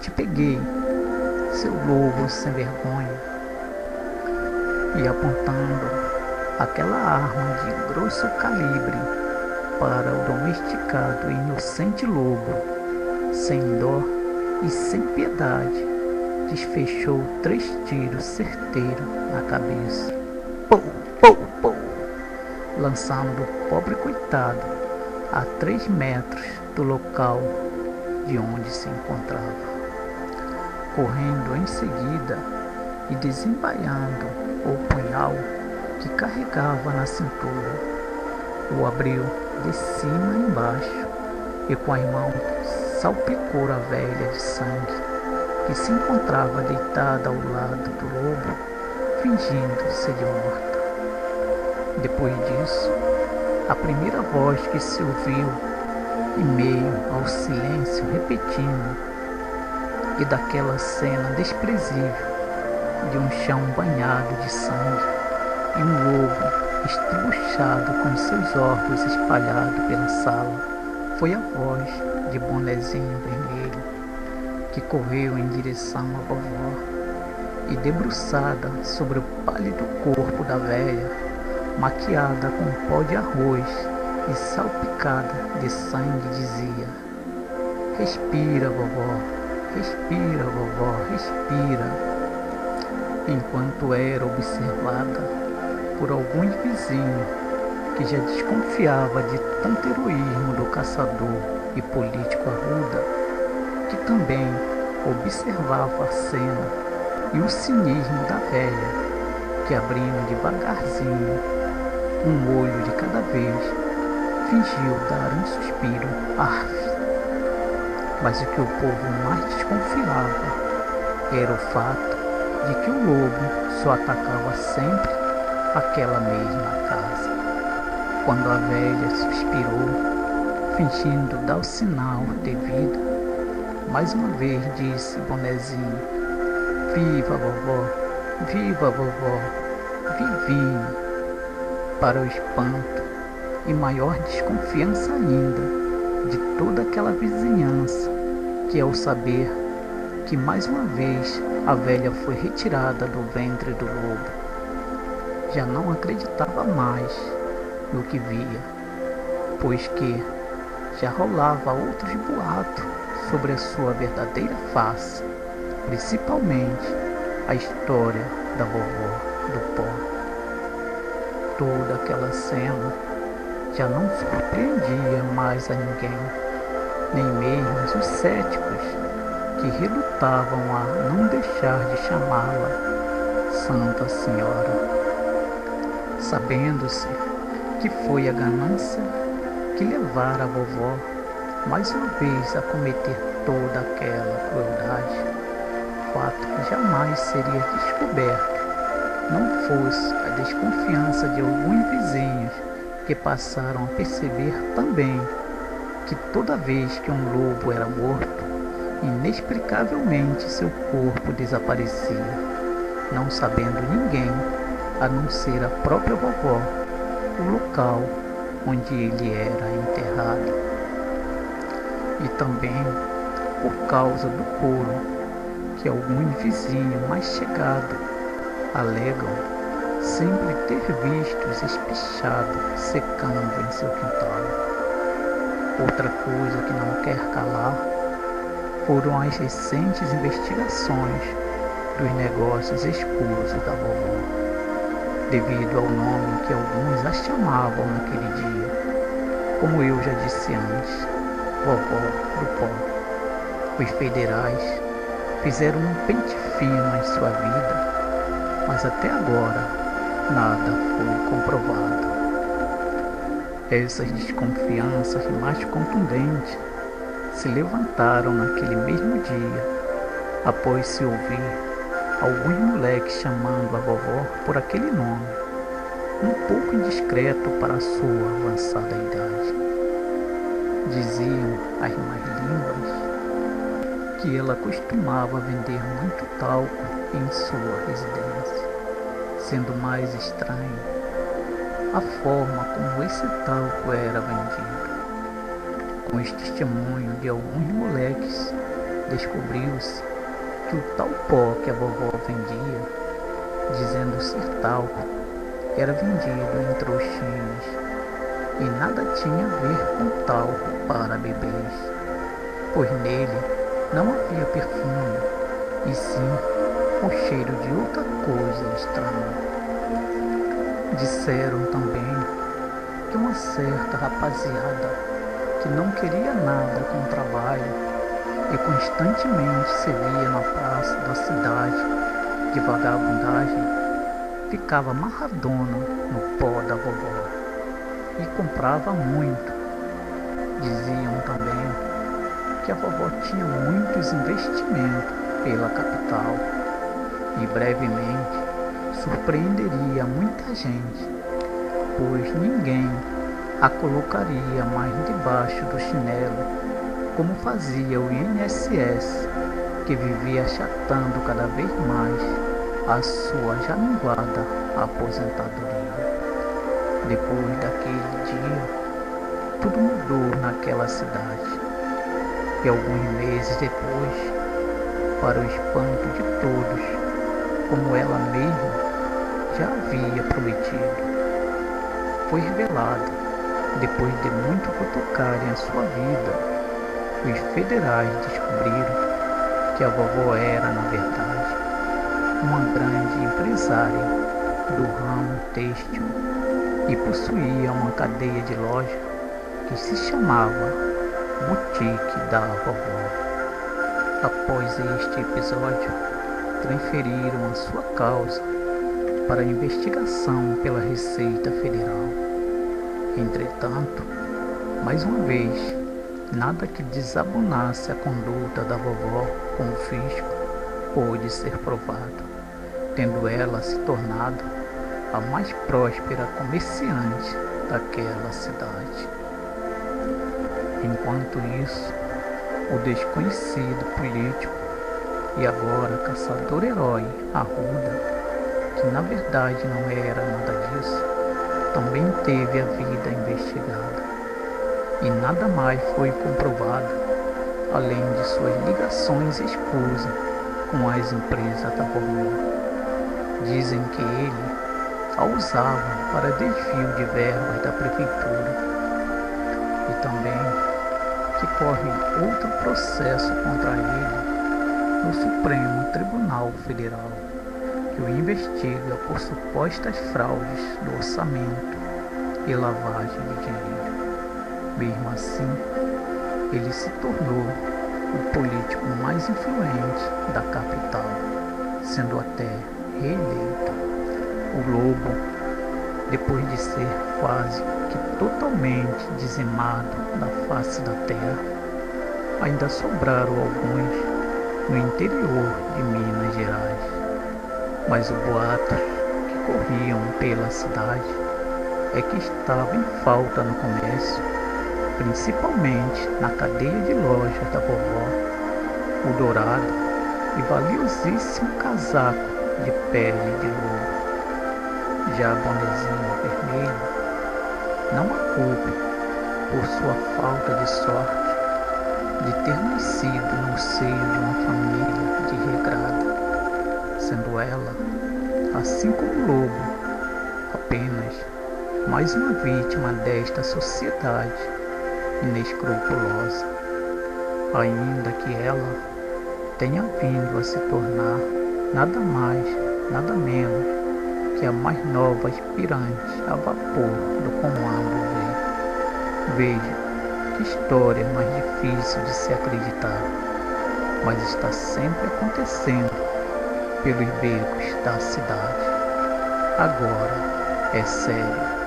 te peguei, seu lobo sem vergonha. E apontando aquela arma de grosso calibre para o domesticado e inocente lobo, sem dó e sem piedade, desfechou 3 tiros certeiros na cabeça. Pou, pou, pou, lançando o pobre coitado a 3 metros do local de onde se encontrava. Correndo em seguida e desembaiando o punhal que carregava na cintura, o abriu de cima a embaixo e com a mão salpicou a velha de sangue que se encontrava deitada ao lado do lobo, fingindo-se de morta. Depois disso, a primeira voz que se ouviu em meio ao silêncio repetindo, e daquela cena desprezível de um chão banhado de sangue e um lobo estribuchado com seus órgãos espalhados pela sala, foi a voz de Bonezinho Vermelho, que correu em direção à vovó e, debruçada sobre o pálido corpo da velha, maquiada com pó de arroz e salpicada de sangue, dizia: "Respira, vovó, respira, vovó, respira", enquanto era observada por alguns vizinhos que já desconfiava de tanto heroísmo do caçador e político arruda, que também observava a cena e o cinismo da velha, que, abrindo devagarzinho um olho de cada vez, fingiu dar um suspiro, arf. Mas o que o povo mais desconfiava era o fato de que o lobo só atacava sempre aquela mesma casa. Quando a velha suspirou, fingindo dar o sinal de vida, mais uma vez disse Bonezinho: "Viva, vovó, viva, vovó, vivinho", para o espanto e maior desconfiança ainda de toda aquela vizinhança, que, ao saber que mais uma vez a velha foi retirada do ventre do lobo, já não acreditava mais no que via, pois que já rolava outros boatos sobre a sua verdadeira face, principalmente a história da vovó do pó. Toda aquela cena já não surpreendia mais a ninguém, nem mesmo os céticos que relutavam a não deixar de chamá-la Santa Senhora, sabendo-se que foi a ganância que levara a vovó mais uma vez a cometer toda aquela crueldade, fato que jamais seria descoberto, não fosse a desconfiança de alguns vizinhos que passaram a perceber também que toda vez que um lobo era morto, inexplicavelmente seu corpo desaparecia, não sabendo ninguém, a não ser a própria vovó, o local onde ele era enterrado. E também por causa do couro que alguns vizinhos mais chegados alegam sempre ter visto os espichados secando em seu quintal. Outra coisa que não quer calar foram as recentes investigações dos negócios escusos da vovó, devido ao nome que alguns a chamavam naquele dia. Como eu já disse antes, vovó do pó. Os federais fizeram um pente fino em sua vida, mas até agora nada foi comprovado. Essas desconfianças mais contundentes se levantaram naquele mesmo dia, após se ouvir alguns moleques chamando a vovó por aquele nome, um pouco indiscreto para a sua avançada idade. Diziam as más línguas que ela costumava vender muito talco em sua residência, sendo mais estranho a forma como esse talco era vendido, com o testemunho de alguns moleques descobriu-se que o tal pó que a vovó vendia, dizendo ser talco, era vendido em trouxinhas e nada tinha a ver com talco para bebês, pois nele não havia perfume, e sim o cheiro de outra coisa estranha. Disseram também que uma certa rapaziada que não queria nada com o trabalho e constantemente se via na praça da cidade de vagabundagem, ficava amarradona no pó da vovó e comprava muito. Diziam também que a vovó tinha muitos investimentos pela capital e brevemente surpreenderia muita gente, pois ninguém a colocaria mais debaixo do chinelo, como fazia o INSS, que vivia achatando cada vez mais a sua já minguada aposentadoria. Depois daquele dia, tudo mudou naquela cidade, e alguns meses depois, para o espanto de todos, como ela mesma já havia prometido, foi revelado, depois de muito cutucarem a sua vida, os federais descobriram que a vovó era, na verdade, uma grande empresária do ramo têxtil e possuía uma cadeia de loja que se chamava Boutique da Vovó. Após este episódio, transferiram a sua causa para investigação pela Receita Federal. Entretanto, mais uma vez, nada que desabonasse a conduta da vovó com o fisco pôde ser provado, tendo ela se tornado a mais próspera comerciante daquela cidade. Enquanto isso, o desconhecido político e agora caçador-herói Arruda, que na verdade não era nada disso, também teve a vida investigada e nada mais foi comprovado, além de suas ligações escusas com as empresas da vovó. Dizem que ele a usava para desvio de verbas da prefeitura, e também que corre outro processo contra ele no Supremo Tribunal Federal, que o investiga por supostas fraudes do orçamento e lavagem de dinheiro. Mesmo assim, ele se tornou o político mais influente da capital, sendo até reeleito. O Lobo, depois de ser quase que totalmente dizimado da face da terra, ainda sobraram alguns no interior de Minas Gerais. Mas o boato que corriam pela cidade é que estava em falta no comércio, principalmente na cadeia de lojas da vovó, o dourado e valiosíssimo casaco de pele de lobo. Já a bonezinha vermelho não a culpe por sua falta de sorte de ter nascido no seio de uma família de regrada, sendo ela, assim como o lobo, apenas mais uma vítima desta sociedade inescrupulosa, ainda que ela tenha vindo a se tornar nada mais, nada menos que a mais nova aspirante a vapor do Comando V. Veja que história mais difícil de se acreditar, mas está sempre acontecendo pelos becos da cidade. Agora é sério.